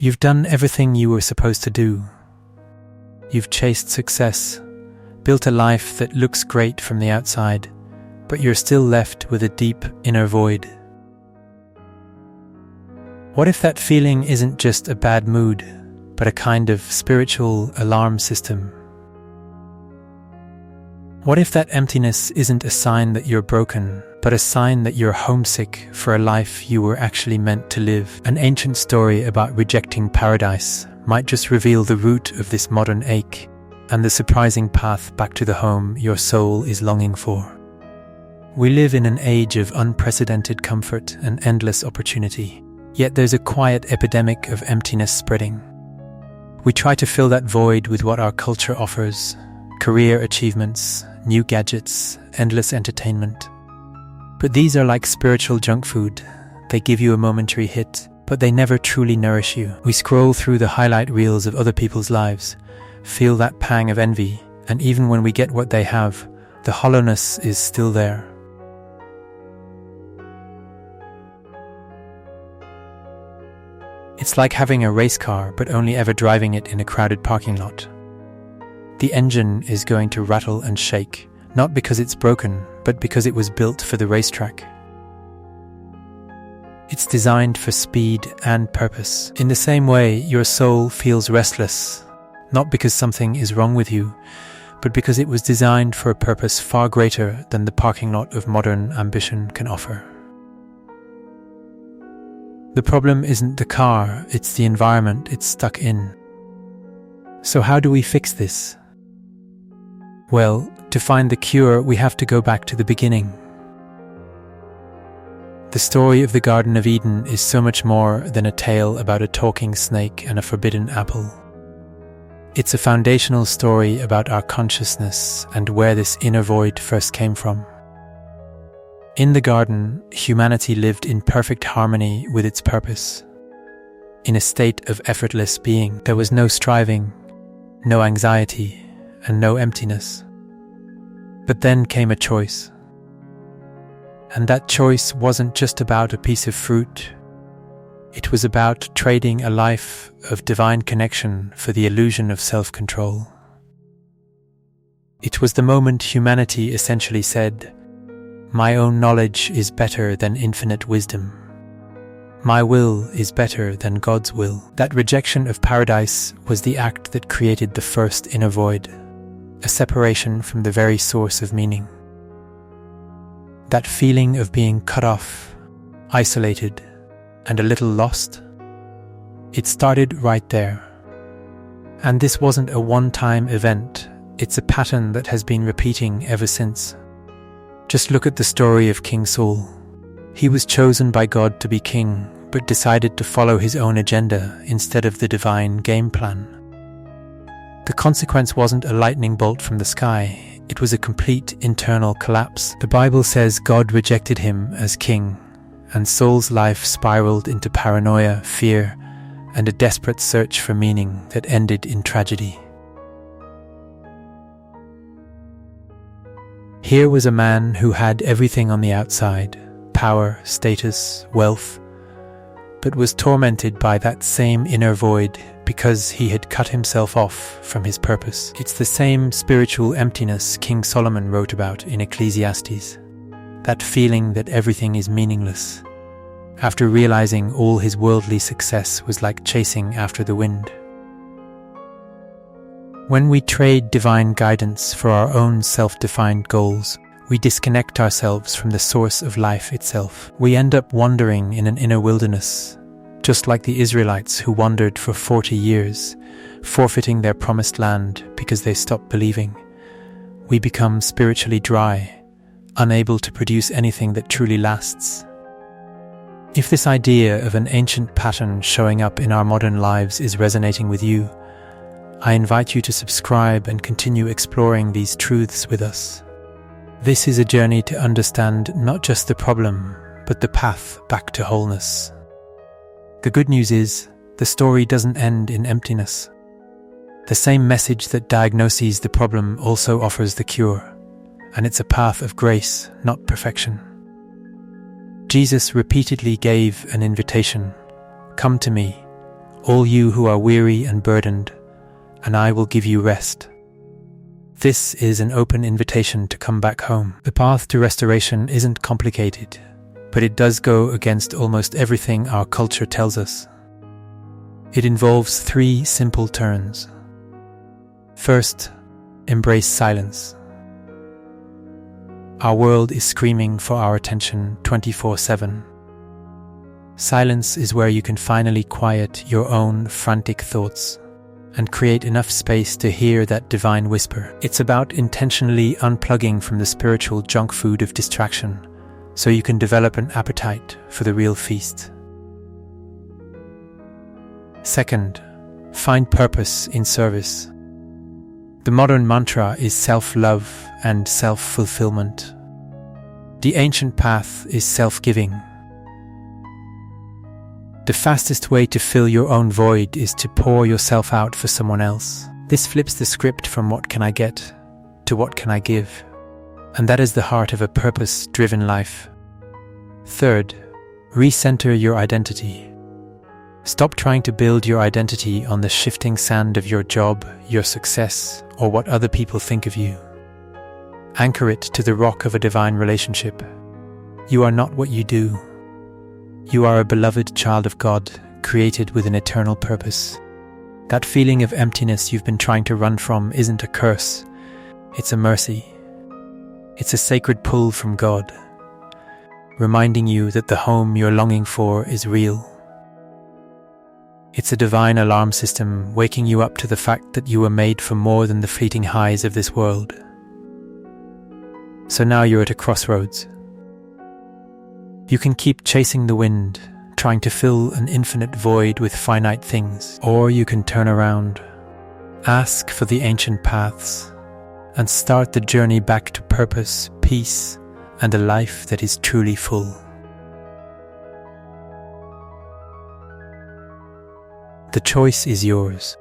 You've done everything you were supposed to do. You've chased success, built a life that looks great from the outside, but you're still left with a deep inner void. What if that feeling isn't just a bad mood, but a kind of spiritual alarm system? What if that emptiness isn't a sign that you're broken, but a sign that you're homesick for a life you were actually meant to live? An ancient story about rejecting paradise might just reveal the root of this modern ache and the surprising path back to the home your soul is longing for. We live in an age of unprecedented comfort and endless opportunity, yet there's a quiet epidemic of emptiness spreading. We try to fill that void with what our culture offers: career achievements, new gadgets, endless entertainment. But these are like spiritual junk food. They give you a momentary hit, but they never truly nourish you. We scroll through the highlight reels of other people's lives, feel that pang of envy, and even when we get what they have, the hollowness is still there. It's like having a race car, but only ever driving it in a crowded parking lot. The engine is going to rattle and shake, not because it's broken, but because it was built for the racetrack. It's designed for speed and purpose. In the same way, your soul feels restless, not because something is wrong with you, but because it was designed for a purpose far greater than the parking lot of modern ambition can offer. The problem isn't the car, it's the environment it's stuck in. So how do we fix this? Well, to find the cure, we have to go back to the beginning. The story of the Garden of Eden is so much more than a tale about a talking snake and a forbidden apple. It's a foundational story about our consciousness and where this inner void first came from. In the garden, humanity lived in perfect harmony with its purpose. In a state of effortless being, there was no striving, no anxiety, and no emptiness. But then came a choice. And that choice wasn't just about a piece of fruit. It was about trading a life of divine connection for the illusion of self-control. It was the moment humanity essentially said, "My own knowledge is better than infinite wisdom. My will is better than God's will." That rejection of paradise was the act that created the first inner void, a separation from the very source of meaning. That feeling of being cut off, isolated, and a little lost, it started right there. And this wasn't a one-time event, it's a pattern that has been repeating ever since. Just look at the story of King Saul. He was chosen by God to be king, but decided to follow his own agenda instead of the divine game plan. The consequence wasn't a lightning bolt from the sky, it was a complete internal collapse. The Bible says God rejected him as king, and Saul's life spiraled into paranoia, fear, and a desperate search for meaning that ended in tragedy. Here was a man who had everything on the outside: power, status, wealth, but was tormented by that same inner void because he had cut himself off from his purpose. It's the same spiritual emptiness King Solomon wrote about in Ecclesiastes, that feeling that everything is meaningless, after realizing all his worldly success was like chasing after the wind. When we trade divine guidance for our own self-defined goals, we disconnect ourselves from the source of life itself. We end up wandering in an inner wilderness, just like the Israelites who wandered for 40 years, forfeiting their promised land because they stopped believing. We become spiritually dry, unable to produce anything that truly lasts. If this idea of an ancient pattern showing up in our modern lives is resonating with you, I invite you to subscribe and continue exploring these truths with us. This is a journey to understand not just the problem, but the path back to wholeness. The good news is, the story doesn't end in emptiness. The same message that diagnoses the problem also offers the cure, and it's a path of grace, not perfection. Jesus repeatedly gave an invitation: "Come to me, all you who are weary and burdened, and I will give you rest. This is an open invitation to come back home. The path to restoration isn't complicated, but it does go against almost everything our culture tells us. It involves 3 simple turns. First, embrace silence. Our world is screaming for our attention 24/7. Silence is where you can finally quiet your own frantic thoughts and create enough space to hear that divine whisper. It's about intentionally unplugging from the spiritual junk food of distraction so you can develop an appetite for the real feast. Second, find purpose in service. The modern mantra is self-love and self-fulfillment. The ancient path is self-giving. The fastest way to fill your own void is to pour yourself out for someone else. This flips the script from what can I get to what can I give. And that is the heart of a purpose-driven life. Third, recenter your identity. Stop trying to build your identity on the shifting sand of your job, your success, or what other people think of you. Anchor it to the rock of a divine relationship. You are not what you do. You are a beloved child of God, created with an eternal purpose. That feeling of emptiness you've been trying to run from isn't a curse. It's a mercy. It's a sacred pull from God, reminding you that the home you're longing for is real. It's a divine alarm system waking you up to the fact that you were made for more than the fleeting highs of this world. So now you're at a crossroads. You can keep chasing the wind, trying to fill an infinite void with finite things, or you can turn around, ask for the ancient paths, and start the journey back to purpose, peace, and a life that is truly full. The choice is yours.